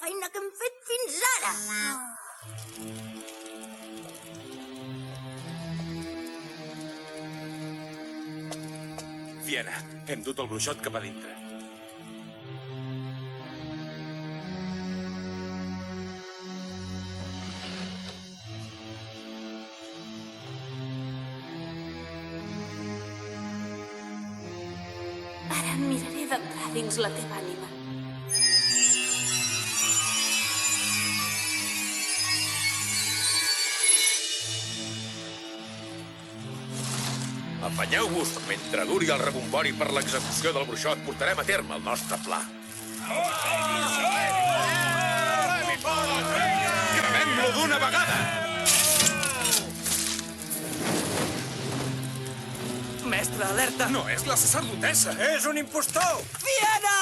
feina que hem fet fins ara. Fiena, hem dut el bruixot cap a dintre. Ara miraré d'entrar dins la teva ànima. Afanyeu-vos, mentre duri el rebombori per l'execució del bruixot, portarem a terme el nostre pla. Cremem-lo d'una vegada! Mestre, alerta! No és la sacerdotessa! És un impostor! Fiena!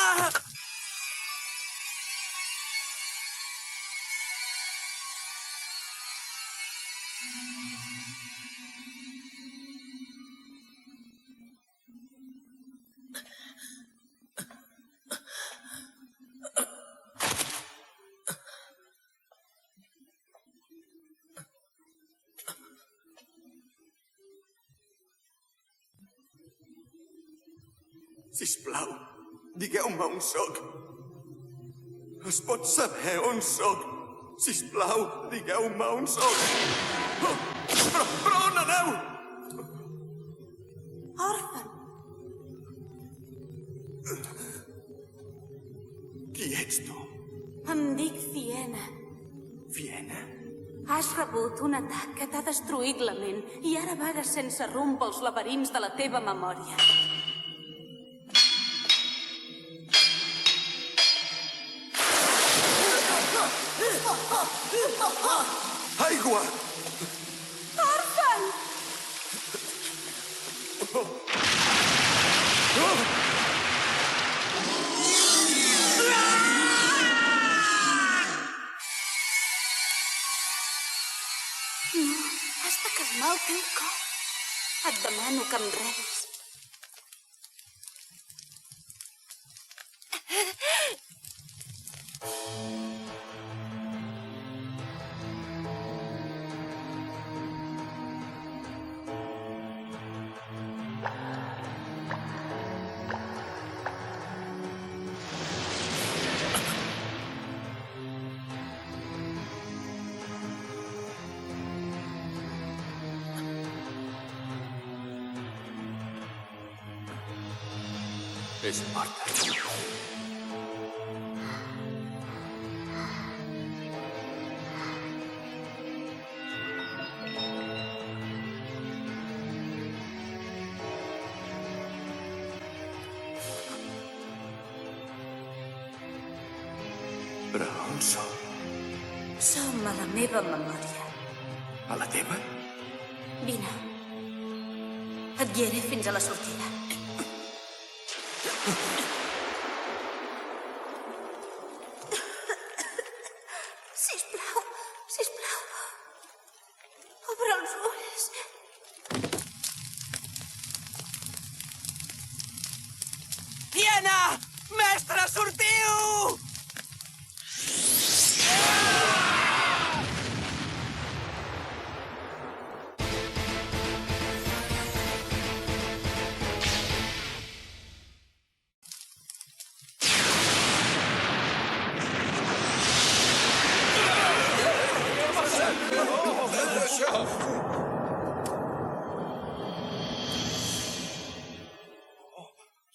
Sisplau, digueu-me on sóc. Es pot saber on sóc? Sisplau, digueu-me on sóc. Oh, però on aneu? Òrfan, Qui ets tu? em dic Fiena. Fiena? Has rebut un atac que t'ha destruït la ment i ara vagues sense rumb pels laberints de la teva memòria. Aigua! Òrfan! No, has de calmar el teu cor. Et demano que em rebis. És morta. Però on sóc? Som a la meva memòria. A la teva? Vine. Et guiaré fins a la sortida. Sisplau, sisplau. Obre els ulls. Fiena! Mestre, sortiu!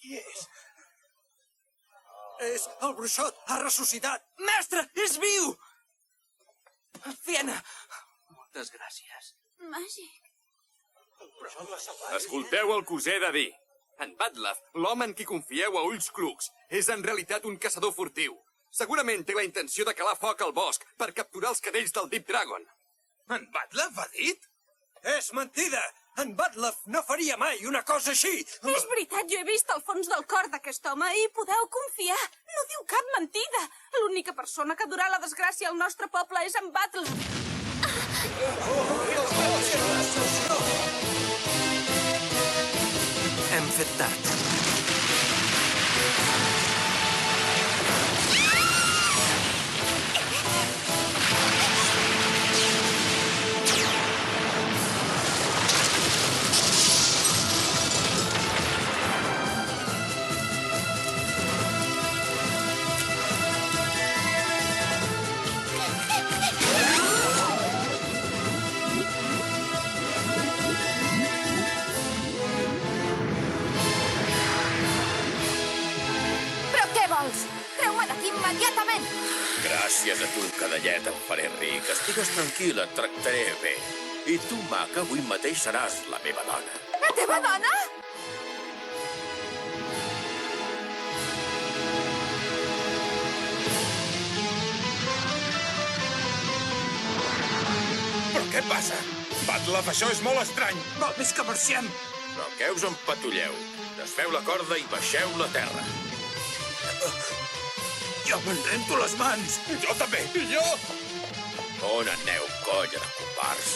Qui és? És el bruixot! Ha ressuscitat! Mestre, és viu! Fiena! Moltes gràcies. Màgic. Escolteu el que us he de dir. En Batlaf, l'home en qui confieu a ulls clucs, és en realitat un caçador furtiu. Segurament té la intenció de calar foc al bosc per capturar els cadells del Deep Dragon. En Batlaf ha dit? És mentida! En Batlaf no faria mai una cosa així! És veritat, jo he vist el fons del cor d'aquest home i podeu confiar. No diu cap mentida. L'única persona que durà la desgràcia al nostre poble és en Batlaf. Hem fet tard. Gràcies a tu, cadellet, em faré ric. Estigues tranquil·la, et tractaré bé. I tu, maca, avui mateix seràs la meva dona. La teva dona? Però què passa? Badlaf, això és molt estrany. Val més que marxem. Però què us empatulleu? Desfeu la corda i baixeu la terra. Jo me'n rento les mans. Jo també. I jo? On aneu, colla de covards?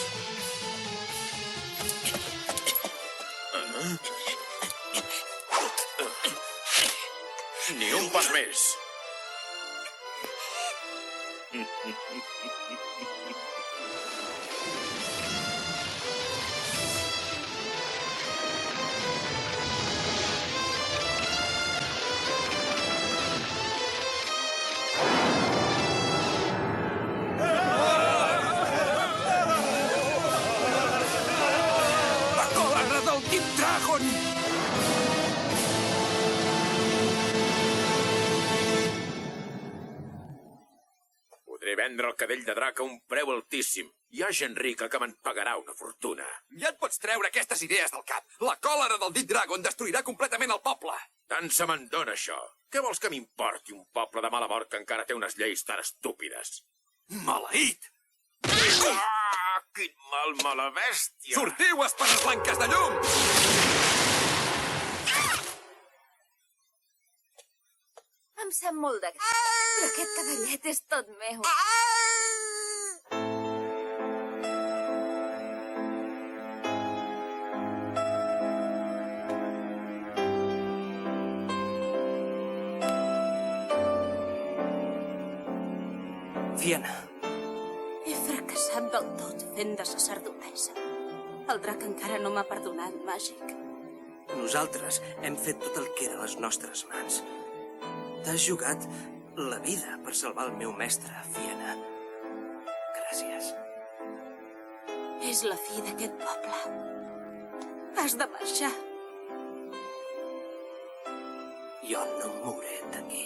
Ni un pas més. La còlera del Deep Dragon. Podré vendre el cadell de drac a un preu altíssim. Hi ha gent rica que me'n pagarà una fortuna. Ja et pots treure aquestes idees del cap. La còlera del Dit Dragon destruirà completament el poble. Tant se me'n dóna, això. Què vols que m'importi un poble de mala mort que encara té unes lleis tan estúpides? Maleït! Ah, quin mal mala bèstia! Sortiu, espanes blanques de llum! Em sap molt de greu, però aquest cavallet és tot meu. Fiona, He fracassat del tot fent de sacerdotessa. El drac encara no m'ha perdonat, màgic. nosaltres hem fet tot el que era a les nostres mans. T'has jugat la vida per salvar el meu mestre, Fiona. Gràcies. És la fi d'aquest poble. Has de marxar. Jo no em mouré d'aquí.